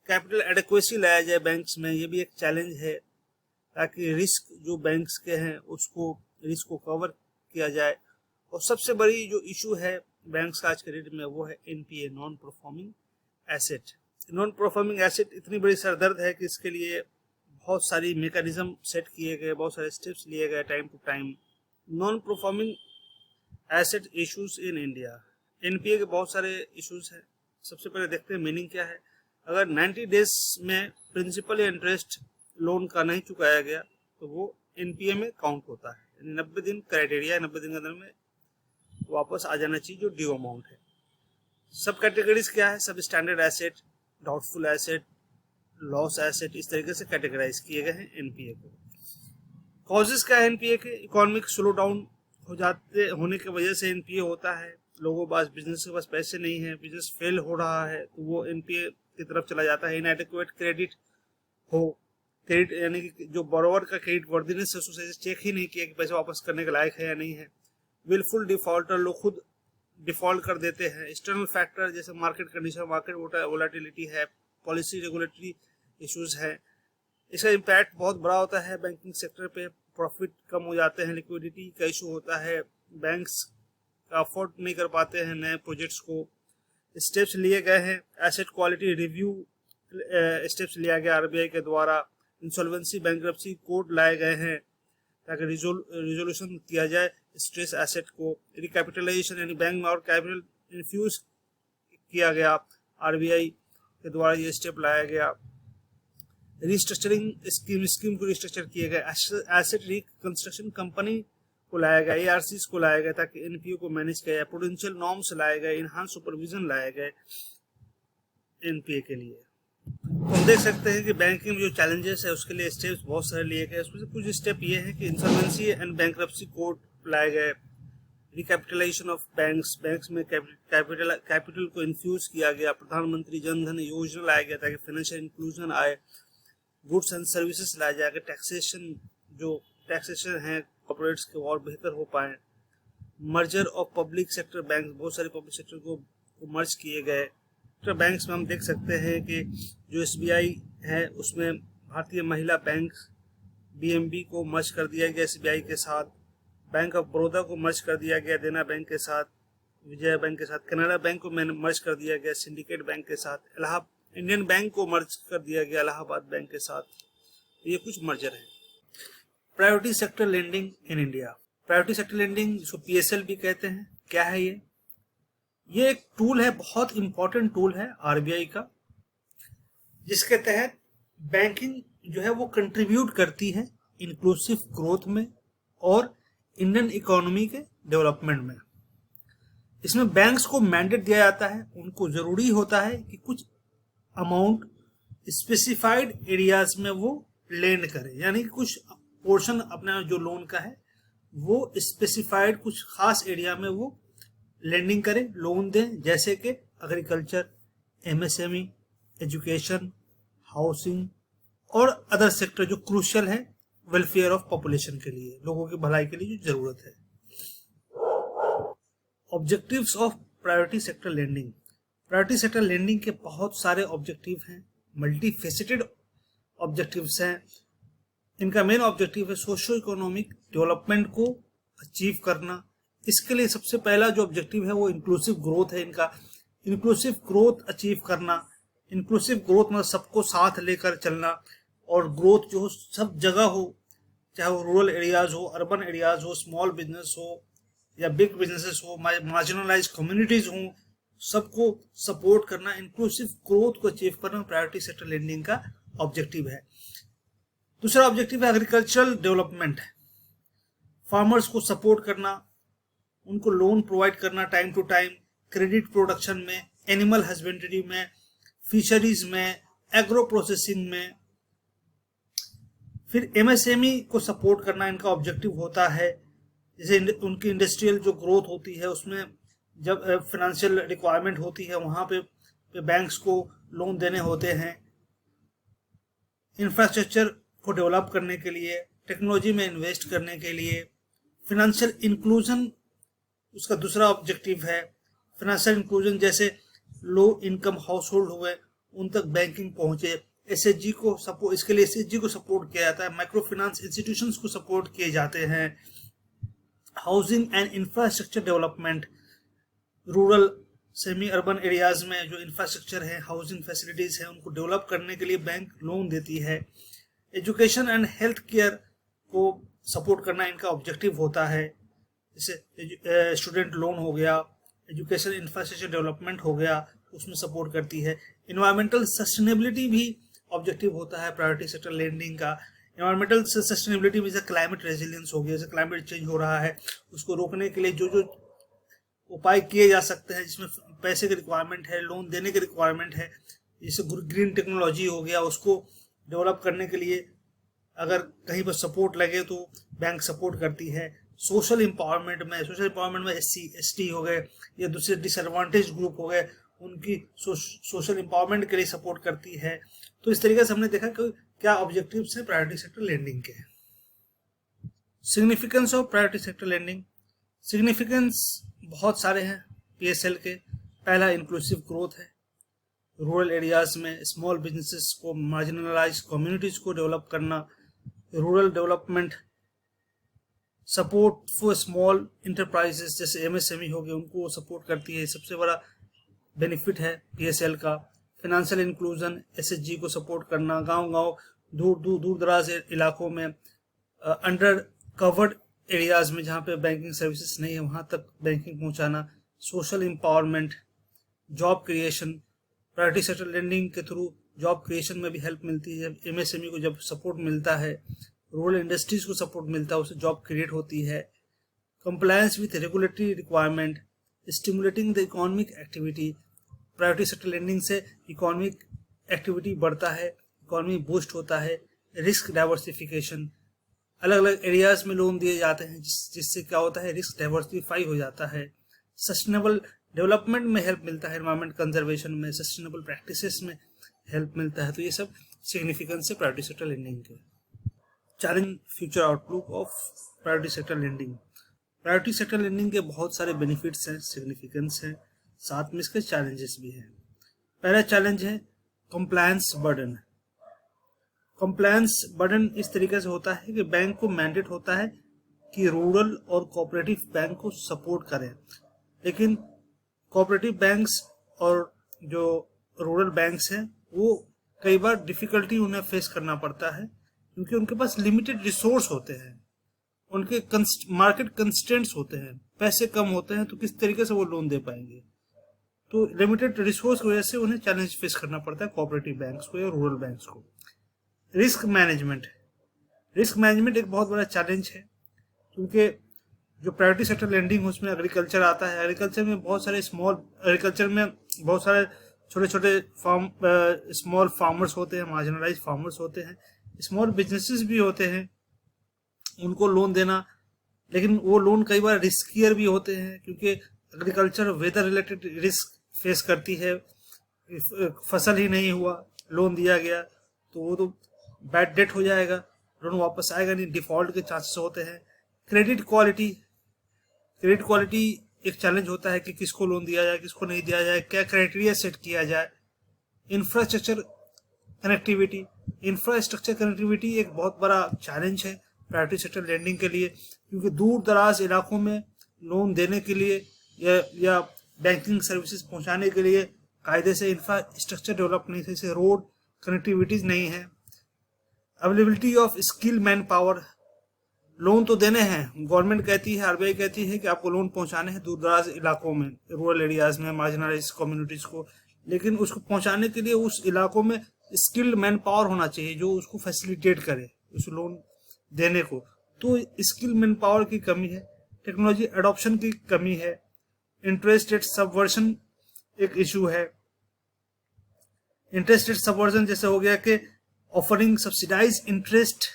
कैपिटल एडिक्वेसी लाया जाए बैंक्स में, ये भी एक चैलेंज है ताकि रिस्क जो बैंक्स के हैं उसको रिस्क को कवर किया जाए। और सबसे बड़ी जो इशू है बैंक्स का आज के डेट में वो है NPA, non performing asset. Non performing asset इतनी बड़ी सरदर्द है कि इसके लिए बहुत सारी मेकैनिज्म सेट किए गए, बहुत सारे स्टेप्स लिए गए time to time. Non performing asset issues in India, NPA के बहुत सारे इश्यूज हैं। सबसे पहले देखते हैं मीनिंग क्या है। अगर 90 डेज में प्रिंसिपल या इंटरेस्ट लोन का नहीं चुकाया गया तो वो एनपीए में काउंट होता है। 90 दिन क्राइटेरिया, 90 दिन के अंदर में वापस आ जाना चाहिए जो ड्यू अमाउंट है। सब कैटेगरीज क्या है, सब standard asset, doubtful asset, loss asset, इस तरीके से कैटेगराइज किए गए हैं एनपीए को। कॉजेज क्या है एनपीए के, इकोनॉमिक स्लो डाउन होने की वजह से एनपीए होता है। लोगों के पास, बिजनेस के पास पैसे नहीं है, बिजनेस फेल हो रहा है तो वो एनपीए की तरफ चला जाता है। इनएडिक्वेट क्रेडिट हो, क्रेडिट यानी कि जो बोरोवर का क्रेडिट वर्दीनेस है उसको चेक ही नहीं किया कि पैसे वापस करने के लायक है या नहीं है। विलफुल डिफॉल्टर, लोग खुद डिफॉल्ट कर देते हैं। एक्सटर्नल फैक्टर जैसे मार्केट कंडीशन, मार्केट वोलेटिलिटी है, पॉलिसी रेगुलेटरी इश्यूज है, इसका इम्पैक्ट बहुत बड़ा होता है बैंकिंग सेक्टर पे। प्रॉफिट कम हो जाते हैं, लिक्विडिटी का इशू होता है, बैंक्स अफोर्ड नहीं कर पाते हैं नए प्रोजेक्ट्स को। स्टेप्स लिए गए हैं, एसेट क्वालिटी रिव्यू स्टेप्स लिया गया आरबीआई के द्वारा। इंसॉल्वेंसी बैंक्रप्सी कोड लाए गए हैं ताकि रिजोल्यूशन किया जाए स्ट्रेस एसेट को। रिकैपिटलाइजेशन यानी बैंक में और कैपिटल इन्फ्यूज किया गया, आरबीआई के द्वारा ये स्टेप लाया गया। रिस्ट्रक्चरिंग स्कीम को रिस्ट्रक्चर किए गए, एसेट रिकंस्ट्रक्शन कंपनी को लाया गया, एआरसीज को लाया गया ताकि एनपीओ को मैनेज किया जाए। प्रूडेंशियल नॉर्म्स लाए गए, इनहांस सुपरविजन लाए गए एनपीए के लिए। तो हम देख सकते हैं कि बैंकिंग में जो चैलेंजेस है उसके लिए स्टेप्स बहुत सारे लिए गए। उसमें से कुछ स्टेप ये है कि इंसॉल्वेंसी एंड बैंक्रप्सी कोड लाए गए। रिकैपिटलाइजेशन ऑफ बैंक्स में कैपिटल को इन्फ्यूज किया गया। प्रधानमंत्री जन धन योजना लाया गया ताकि फाइनेंशियल इंक्लूजन आए। गुड्स एंड सर्विसेज लाया जाएगा, टैक्सेशन है कॉर्पोरेट्स के और बेहतर हो पाए। Merger of public sector bank, बहुत सारे पब्लिक सेक्टर को मर्ज किए गए। तो बैंक्स में हम देख सकते हैं कि जो एसबीआई है उसमें भारतीय महिला बैंक बीएमबी को मर्ज कर दिया गया एसबीआई के साथ। बैंक ऑफ बड़ौदा को मर्ज कर दिया गया देना बैंक के साथ, विजया बैंक के साथ। कनाडा बैंक को मर्ज कर दिया गया सिंडिकेट बैंक के साथ। इंडियन बैंक को मर्ज कर दिया गया इलाहाबाद बैंक के साथ। ये कुछ मर्जर है। Priority sector lending in India, priority sector lending जिसको पीएसएल भी कहते हैं, क्या है ये एक टूल है, बहुत इंपॉर्टेंट टूल है आरबीआई का, जिसके तहत बैंकिंग जो है वो कंट्रीब्यूट करती है इंक्लूसिव ग्रोथ में और इंडियन इकोनॉमी के डेवलपमेंट में। इसमें बैंक्स को मैंडेट दिया जाता है, उनको जरूरी होता है कि कुछ अमाउंट स्पेसिफाइड एरियाज में वो लेंड करें, यानी कि कुछ पोर्शन अपना जो लोन का है वो स्पेसिफाइड कुछ खास एरिया में वो लेंडिंग करें, लोन दें, जैसे कि एग्रीकल्चर, एमएसएमई, एजुकेशन, हाउसिंग और अदर सेक्टर जो क्रूशियल है वेलफेयर ऑफ पॉपुलेशन के लिए, लोगों की भलाई के लिए जो जरूरत है। Objectives of priority sector lending, priority sector lending के बहुत सारे ऑब्जेक्टिव हैं, मल्टी फेसेटेड ऑब्जेक्टिव्स हैं। इनका मेन ऑब्जेक्टिव है सोशो इकोनॉमिक डेवलपमेंट को अचीव करना। इसके लिए सबसे पहला जो ऑब्जेक्टिव है वो इंक्लूसिव ग्रोथ है। इनका इंक्लूसिव ग्रोथ अचीव करना, इंक्लूसिव ग्रोथ मतलब सबको साथ लेकर चलना, और ग्रोथ जो हो सब जगह हो, चाहे वो रूरल एरियाज हो, अर्बन एरियाज हो, स्मॉल बिजनेस हो या बिग बिजनेसेस हो, मार्जिनलाइज कम्युनिटीज हो, सबको सपोर्ट करना, इंक्लूसिव ग्रोथ को अचीव करना प्रायोरिटी सेक्टर लेंडिंग का ऑब्जेक्टिव है। दूसरा ऑब्जेक्टिव है एग्रीकल्चरल डेवलपमेंट, फार्मर्स को सपोर्ट करना, उनको लोन प्रोवाइड करना time to time, credit production में, एनिमल हस्बेंड्री में, फिशरीज में, एग्रो प्रोसेसिंग में। फिर एमएसएमई को सपोर्ट करना इनका ऑब्जेक्टिव होता है। जैसे उनकी इंडस्ट्रियल जो ग्रोथ होती है उसमें जब फाइनेंशियल रिक्वायरमेंट होती है वहाँ पे बैंक्स को लोन देने होते हैं। इंफ्रास्ट्रक्चर को डेवलप करने के लिए, टेक्नोलॉजी में इन्वेस्ट करने के लिए, फाइनेंशियल इंक्लूजन उसका दूसरा ऑब्जेक्टिव है। फाइनेंशियल इंक्लूजन जैसे लो इनकम हाउस होल्ड हुए उन तक बैंकिंग पहुंचे, एसएचजी को सपोर्ट, इसके लिए एसएचजी को सपोर्ट किया जाता है, माइक्रो फाइनेंस इंस्टीट्यूशंस को सपोर्ट किए जाते हैं। Housing and infrastructure development, rural semi urban areas में जो इंफ्रास्ट्रक्चर है, हाउसिंग फैसिलिटीज है, उनको डेवलप करने के लिए बैंक लोन देती है। एजुकेशन एंड हेल्थ केयर को सपोर्ट करना इनका ऑब्जेक्टिव होता है। जैसे स्टूडेंट लोन हो गया, एजुकेशन इंफ्रास्ट्रक्चर डेवलपमेंट हो गया, उसमें सपोर्ट करती है। इन्वायरमेंटल सस्टेनेबिलिटी भी ऑब्जेक्टिव होता है प्रायोरिटी सेक्टर लेंडिंग का। इन्वायरमेंटल सस्टेनेबिलिटी में जैसे क्लाइमेट रेजिलियंस हो गया, जैसे क्लाइमेट चेंज हो रहा है उसको रोकने के लिए जो जो उपाय किए जा सकते हैं, जिसमें पैसे की रिक्वायरमेंट है, लोन देने की रिक्वायरमेंट है, जैसे ग्रीन टेक्नोलॉजी हो गया, उसको डेवलप करने के लिए अगर कहीं पर सपोर्ट लगे तो बैंक सपोर्ट करती है। सोशल एम्पावरमेंट में एससी एसटी हो गए या दूसरे डिसएडवांटेज ग्रुप हो गए, उनकी सोशल एम्पावरमेंट के लिए सपोर्ट करती है। तो इस तरीके से हमने देखा कि क्या ऑब्जेक्टिव्स हैं प्रायोरिटी सेक्टर लेंडिंग के। Significance of priority sector lending, significance बहुत सारे हैं पीएसएल के। पहला इंक्लूसिव ग्रोथ है, रूरल एरियाज में स्मॉल बिजनेसेस को, मार्जिनलाइज कम्युनिटीज को डेवलप करना, rural development, support for small enterprises जैसे एमएसएमई हो गए उनको सपोर्ट करती है, सबसे बड़ा बेनिफिट है पीएसएल का। फाइनेंशियल इंक्लूजन, एसएचजी को सपोर्ट करना, गांव दूर दराज इलाकों में, अंडर कवर्ड एरियाज में जहाँ पे बैंकिंग सर्विसेज नहीं है वहाँ तक बैंकिंग पहुँचाना, social empowerment, job creation, priority sector lending के थ्रू जॉब क्रिएशन में भी हेल्प मिलती है। एमएसएमई को जब सपोर्ट मिलता है, रूरल इंडस्ट्रीज को सपोर्ट मिलता है, उससे जॉब क्रिएट होती है। Compliance with regulatory requirement, stimulating the economic activity, priority sector lending से इकोनॉमिक एक्टिविटी बढ़ता है, इकोनॉमी बूस्ट होता है। रिस्क डाइवर्सिफिकेशन, अलग अलग एरियाज में लोन दिए जाते हैं जिससे क्या होता है, रिस्क डाइवर्सिफाई हो जाता है। सस्टेनेबल डेवलपमेंट में हेल्प मिलता है, एनवायरमेंट कंजर्वेशन में, सस्टेनेबल प्रैक्टिसेस में हेल्प मिलता है। तो ये सब सिग्निफिकेंस है प्रायोरिटी सेक्टर लेंडिंग के। Challenge future outlook of priority sector lending, priority sector lending के बहुत सारे बेनिफिट्स हैं, सिग्निफिकेंस हैं, साथ में इसके चैलेंजेस भी हैं। पहला चैलेंज है कंप्लायंस बर्डन। कंप्लायंस बर्डन इस तरीके से होता है कि बैंक को मैंडेट होता है कि रूरल और कोऑपरेटिव बैंक को सपोर्ट करें, लेकिन कोऑपरेटिव बैंक्स और जो रूरल बैंक्स हैं वो कई बार डिफिकल्टी उन्हें फेस करना पड़ता है क्योंकि उनके पास लिमिटेड रिसोर्स होते हैं, उनके मार्केट कंस्ट्रेंट्स होते हैं, पैसे कम होते हैं, तो किस तरीके से वो लोन दे पाएंगे। तो लिमिटेड रिसोर्स की वजह से उन्हें चैलेंज फेस करना पड़ता है कोऑपरेटिव बैंक्स को या रूरल बैंक्स को। रिस्क मैनेजमेंट, रिस्क मैनेजमेंट एक बहुत बड़ा चैलेंज है क्योंकि जो प्रायोरिटी सेक्टर लेंडिंग है उसमें एग्रीकल्चर आता है। एग्रीकल्चर में बहुत सारे बहुत सारे छोटे छोटे स्मॉल फार्मर्स होते हैं, मार्जिनलाइज फार्मर्स होते हैं, स्मॉल बिजनेसेस भी होते हैं, उनको लोन देना, लेकिन वो लोन कई बार रिस्कियर भी होते हैं क्योंकि agriculture weather related risk face करती है। फसल ही नहीं हुआ, लोन दिया गया तो वो तो बैड डेट हो जाएगा, लोन वापस आएगा नहीं, डिफॉल्ट के चांसेस होते हैं। क्रेडिट क्वालिटी एक चैलेंज होता है कि किसको लोन दिया जाए, किसको नहीं दिया जाए, क्या क्राइटेरिया सेट किया जाए। इंफ्रास्ट्रक्चर कनेक्टिविटी एक बहुत बड़ा चैलेंज है प्रायोरिटी सेक्टर लेंडिंग के लिए क्योंकि दूर दराज इलाकों में लोन देने के लिए या बैंकिंग सर्विसेज पहुंचाने के लिए कायदे से इंफ्रास्ट्रक्चर डेवलप नहीं है, जैसे रोड कनेक्टिविटीज नहीं है। Availability of skill man power, loan तो देने हैं, गवर्नमेंट कहती है, आरबीआई कहती है कि आपको लोन पहुंचाने हैं दूर दराज इलाकों में, रूरल एरियाज में, मार्जिनलाइज कम्युनिटीज को, लेकिन उसको पहुंचाने के लिए उस इलाकों में स्किल्ड मैन पावर होना चाहिए जो उसको फैसिलिटेट करे, उस लोन देने को। तो स्किल मैन पावर की कमी है, टेक्नोलॉजी एडॉप्शन की कमी है, इंटरेस्ट रेट सबवर्जन एक इशू है। इंटरेस्ट रेट सबवर्जन जैसे हो गया कि offering subsidize interest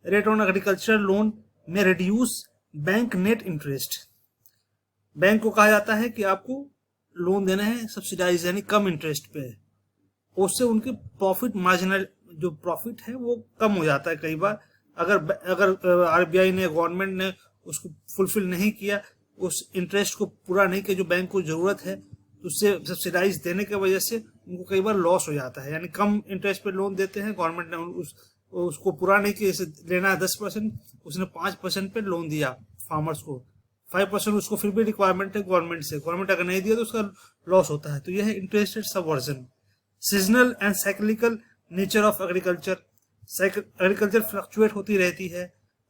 rate on agricultural loan में reduce bank net interest. Bank को कहा जाता है कि आपको लोन देना है सब्सिडाइज यानी कम इंटरेस्ट पे, उससे उनके प्रॉफिट मार्जिनल जो प्रॉफिट है वो कम हो जाता है। कई बार अगर आरबीआई ने गवर्नमेंट ने उसको फुलफिल नहीं किया, उस इंटरेस्ट को पूरा नहीं किया जो बैंक को जरूरत है, तो उससे सब्सिडाइज देने की वजह से उनको कई बार लॉस हो जाता है। यानी कम इंटरेस्ट पे लोन देते हैं, गवर्नमेंट ने उसको पूरा नहीं किया, जैसे लेना है 10%, उसने 5% पे लोन दिया फार्मर्स को, 5% उसको फिर भी रिक्वायरमेंट है गवर्नमेंट से, गवर्नमेंट अगर नहीं दिया तो उसका लॉस होता है। तो यह है interest rate subversion. Seasonal and cyclical nature of agriculture, agriculture fluctuate होती रहती है,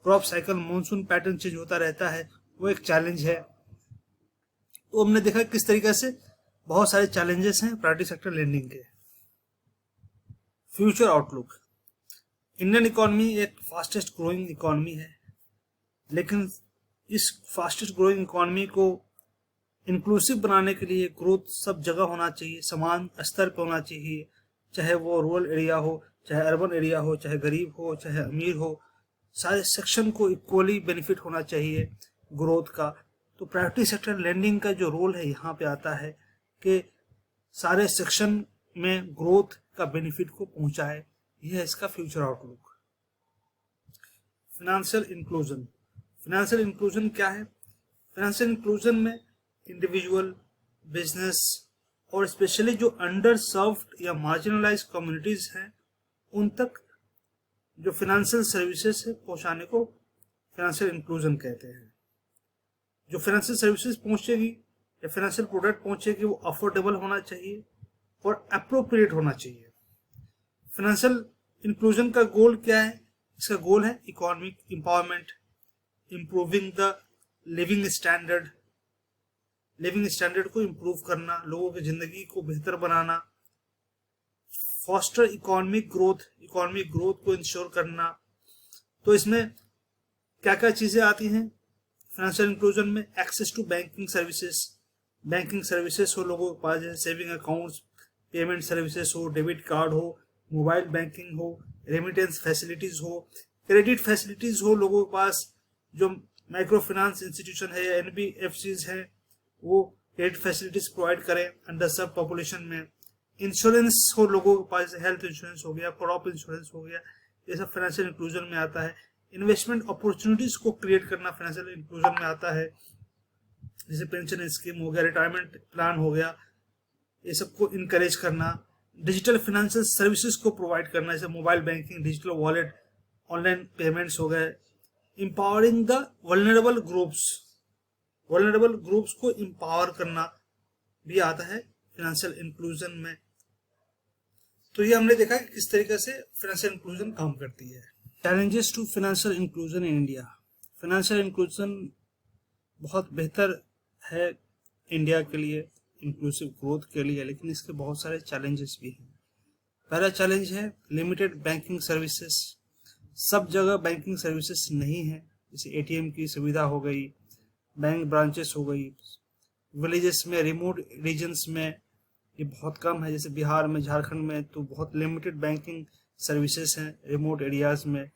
crop cycle monsoon pattern change होता रहता है, वो एक चैलेंज है। तो हमने देखा किस तरीके से बहुत सारे चैलेंजेस हैं प्राइवेट सेक्टर लेंडिंग के। फ्यूचर आउटलुक, इंडियन इकोनॉमी एक फास्टेस्ट ग्रोइंग इकोनॉमी है, लेकिन इस फास्टेस्ट ग्रोइंग इकोनॉमी को इंक्लूसिव बनाने के लिए ग्रोथ सब जगह होना चाहिए, समान स्तर पर होना चाहिए, चाहे वो रूरल एरिया हो, चाहे अर्बन एरिया हो, चाहे गरीब हो, चाहे अमीर हो, सारे सेक्शन को इक्वली बेनिफिट होना चाहिए ग्रोथ का। तो प्राइवेट सेक्टर लेंडिंग का जो रोल है यहाँ पे आता है कि सारे सेक्शन में ग्रोथ का बेनिफिट को पहुंचाए, यह है इसका future outlook. Financial inclusion, financial inclusion क्या है? फाइनेंशियल इंक्लूजन में इंडिविजुअल, बिजनेस और स्पेशली जो अंडर सर्व्ड या मार्जिनलाइज कम्युनिटीज हैं उन तक जो फाइनेंशियल सर्विसेज है पहुंचाने को फाइनेंशियल इंक्लूजन कहते हैं। जो फाइनेंशियल सर्विसेज पहुंचेगी या फाइनेंशियल प्रोडक्ट पहुंचेगी वो अफोर्डेबल होना चाहिए और अप्रोप्रिएट होना चाहिए। फाइनेंशियल इंक्लूजन का गोल क्या है? इसका गोल है economic empowerment, improving the living standard, living standard को इंप्रूव करना, लोगों की जिंदगी को बेहतर बनाना, फॉस्टर इकोनॉमिक ग्रोथ को इंश्योर करना। तो इसमें क्या क्या चीजें आती हैं फाइनेंशियल इंक्लूजन में? एक्सेस टू बैंकिंग सर्विसेज हो लोगों के पास, जैसे सेविंग अकाउंट्स, पेमेंट सर्विसेज हो, डेबिट कार्ड हो, मोबाइल बैंकिंग हो, रेमिटेंस फैसिलिटीज हो, क्रेडिट फैसिलिटीज हो लोगों के पास, जो माइक्रो फाइनेंस इंस्टीट्यूशन है या एनबीएफसीज है वो क्रेडिट फैसिलिटीज प्रोवाइड करें अंडर सब पॉपुलेशन में। इंश्योरेंस हो लोगों के पास, हेल्थ इंश्योरेंस हो गया, क्रॉप इंश्योरेंस हो गया, ये सब फाइनेंशियल इंक्लूजन में आता है। इन्वेस्टमेंट अपॉर्चुनिटीज को क्रिएट करना फाइनेंशियल इंक्लूजन में आता है, जैसे पेंशन स्कीम हो गया, रिटायरमेंट प्लान हो गया, ये सबको इनकरेज करना। डिजिटल फाइनेंशियल सर्विसेज को प्रोवाइड करना, जैसे mobile banking, digital wallet, online payments हो गए। एम्पावरिंग द वल्नरेबल ग्रुप्स को एम्पावर करना भी आता है फाइनेंशियल इंक्लूजन में। तो ये हमने देखा कि किस तरीके से फाइनेंशियल इंक्लूजन काम करती है। Challenges to financial inclusion in India. Financial inclusion बहुत बेहतर है इंडिया के लिए, इंक्लूसिव ग्रोथ के लिए, लेकिन इसके बहुत सारे चैलेंजेस भी हैं। पहला चैलेंज है लिमिटेड बैंकिंग सर्विसेज। सब जगह बैंकिंग सर्विसेज नहीं है, जैसे एटीएम की सुविधा हो गई, बैंक ब्रांचेस हो गई, विलेजेस में, रिमोट रीजन्स में ये बहुत कम है, जैसे बिहार में, झारखंड में तो बहुत लिमिटेड बैंकिंग सर्विसेज हैं रिमोट एरियाज में।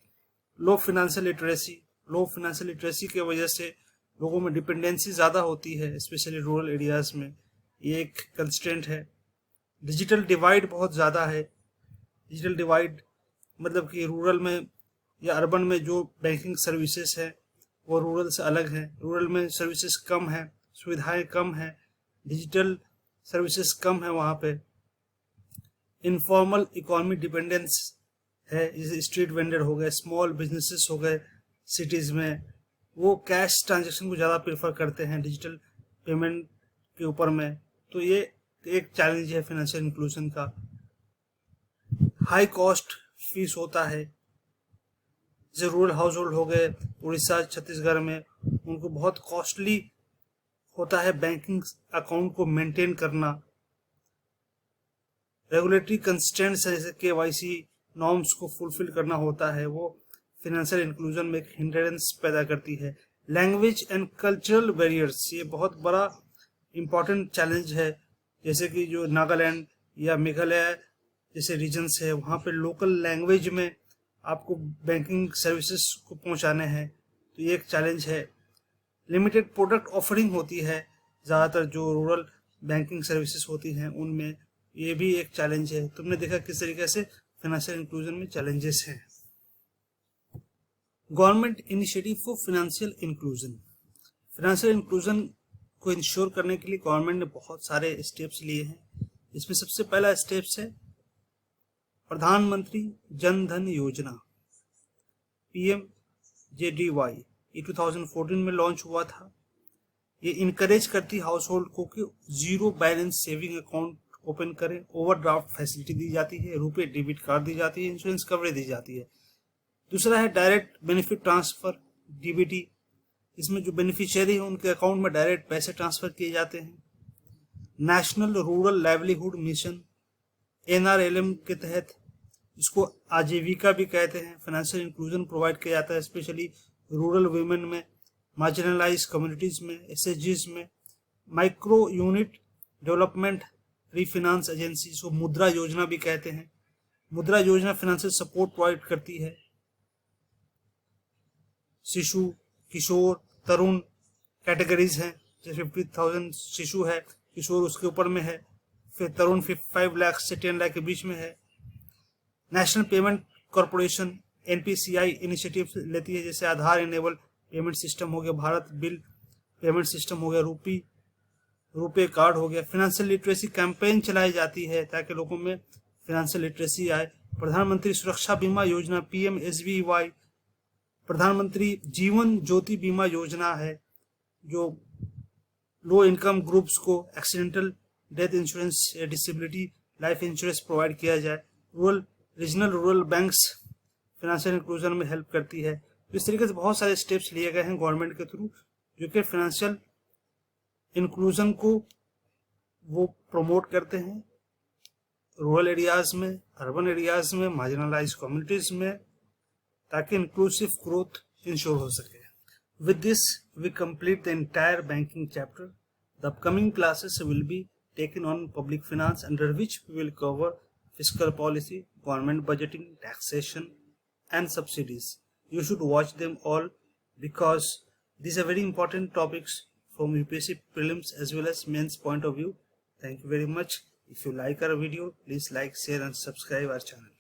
लो फाइनेंशियल लिटरेसी की वजह से लोगों में डिपेंडेंसी ज़्यादा होती है, स्पेशली रूरल एरियाज में, ये एक कंस्ट्रेंट है। डिजिटल डिवाइड बहुत ज़्यादा है। डिजिटल डिवाइड मतलब कि रूरल में या अर्बन में जो बैंकिंग सर्विसेज है वो रूरल से अलग है। रूरल में सर्विसेज कम है, सुविधाएं कम है, डिजिटल सर्विसेज कम है वहाँ पे। इनफॉर्मल इकोनॉमी डिपेंडेंस है, जैसे स्ट्रीट वेंडर हो गए, स्मॉल बिजनेसेस हो गए सिटीज़ में, वो कैश ट्रांजेक्शन को ज़्यादा प्रेफर करते हैं डिजिटल पेमेंट के ऊपर में। तो ये एक चैलेंज है फाइनेंशियल इंक्लूजन का। हाई कॉस्ट फीस होता है, जैसे रूरल हाउस होल्ड हो गए उड़ीसा, छत्तीसगढ़ में, उनको बहुत कॉस्टली होता है बैंकिंग अकाउंट को मेंटेन करना। रेगुलेटरी कंस्ट्रेंट्स है, जैसे केवाईसी नॉर्म्स को फुलफिल करना होता है, वो फिनेंशियल इंक्लूजन में एक हिंड्रेंस पैदा करती है। लैंग्वेज एंड कल्चरल बैरियर्स, ये बहुत बड़ा इम्पॉर्टेंट चैलेंज है। जैसे कि जो नागालैंड या मेघालय जैसे रीजन्स है, वहाँ पे लोकल लैंग्वेज में आपको बैंकिंग सर्विसेज को पहुँचाने हैं, तो ये एक चैलेंज है। लिमिटेड प्रोडक्ट ऑफरिंग होती है ज़्यादातर जो रूरल बैंकिंग सर्विसेज होती हैं उनमें, ये भी एक चैलेंज है। तुमने देखा किस तरीके से फाइनेंशियल इंक्लूजन में चैलेंजेस हैं। Government initiative for financial inclusion, financial inclusion को इंश्योर करने के लिए गवर्नमेंट ने बहुत सारे स्टेप्स लिए हैं। इसमें सबसे पहला स्टेप्स है प्रधानमंत्री जन धन योजना, PMJDY। ये 2014 में लॉन्च हुआ था। ये इनकरेज करती हाउस होल्ड को कि zero balance saving account open करें। ओवरड्राफ्ट फैसिलिटी दी जाती है, रुपए डेबिट कार्ड दी जाती है, इंश्योरेंस कवरेज दी जाती है। दूसरा है डायरेक्ट बेनिफिट ट्रांसफर, DBT। इसमें जो बेनिफिशियरी है उनके अकाउंट में डायरेक्ट पैसे ट्रांसफर किए जाते हैं। National rural livelihood mission, NRLM के तहत, इसको आजीविका भी कहते हैं, फाइनेंशियल इंक्लूजन प्रोवाइड किया जाता है स्पेशली रूरल वुमेन में, मार्जिनलाइज कम्युनिटीज में, SHGs में। Micro unit development refinance agency, इसको मुद्रा योजना भी कहते हैं। मुद्रा योजना फाइनेंशियल सपोर्ट प्रोवाइड करती है। शिशु, किशोर, तरुण कैटेगरीज हैं, जैसे 50,000 शिशु है, किशोर उसके ऊपर में है, फिर तरुण 5 लाख से 10 लाख के बीच में है। National payment corporation NPCI initiative लेती है, जैसे आधार इनेबल पेमेंट सिस्टम हो गया, भारत बिल पेमेंट सिस्टम हो गया, रुपे कार्ड हो गया। फाइनेंशियल लिटरेसी कैंपेन चलाई जाती है ताकि लोगों में फाइनेंशियल लिटरेसी आए। प्रधानमंत्री सुरक्षा बीमा योजना, PMSBY। प्रधानमंत्री जीवन ज्योति बीमा योजना है, जो लो इनकम ग्रुप्स को एक्सीडेंटल डेथ इंश्योरेंस या डिसेबिलिटी लाइफ इंश्योरेंस प्रोवाइड किया जाए। Regional rural banks financial inclusion में हेल्प करती है। तो इस तरीके से बहुत सारे स्टेप्स लिए गए हैं गवर्नमेंट के थ्रू, जो कि फाइनेंशियल इंक्लूजन को वो प्रमोट करते हैं रूरल एरियाज में, अर्बन एरियाज में, मार्जिनलाइज कम्युनिटीज में, ताकि इंक्लूसिव ग्रोथ इंश्योर हो सके। With this we complete the entire banking chapter. The upcoming classes will be taken on public finance, under which we will cover fiscal policy, government budgeting, taxation and subsidies. You should watch them all because these are very important topics from UPSC prelims as well as mains point of view. Thank you very much. If you like our video, please like, share and subscribe our channel.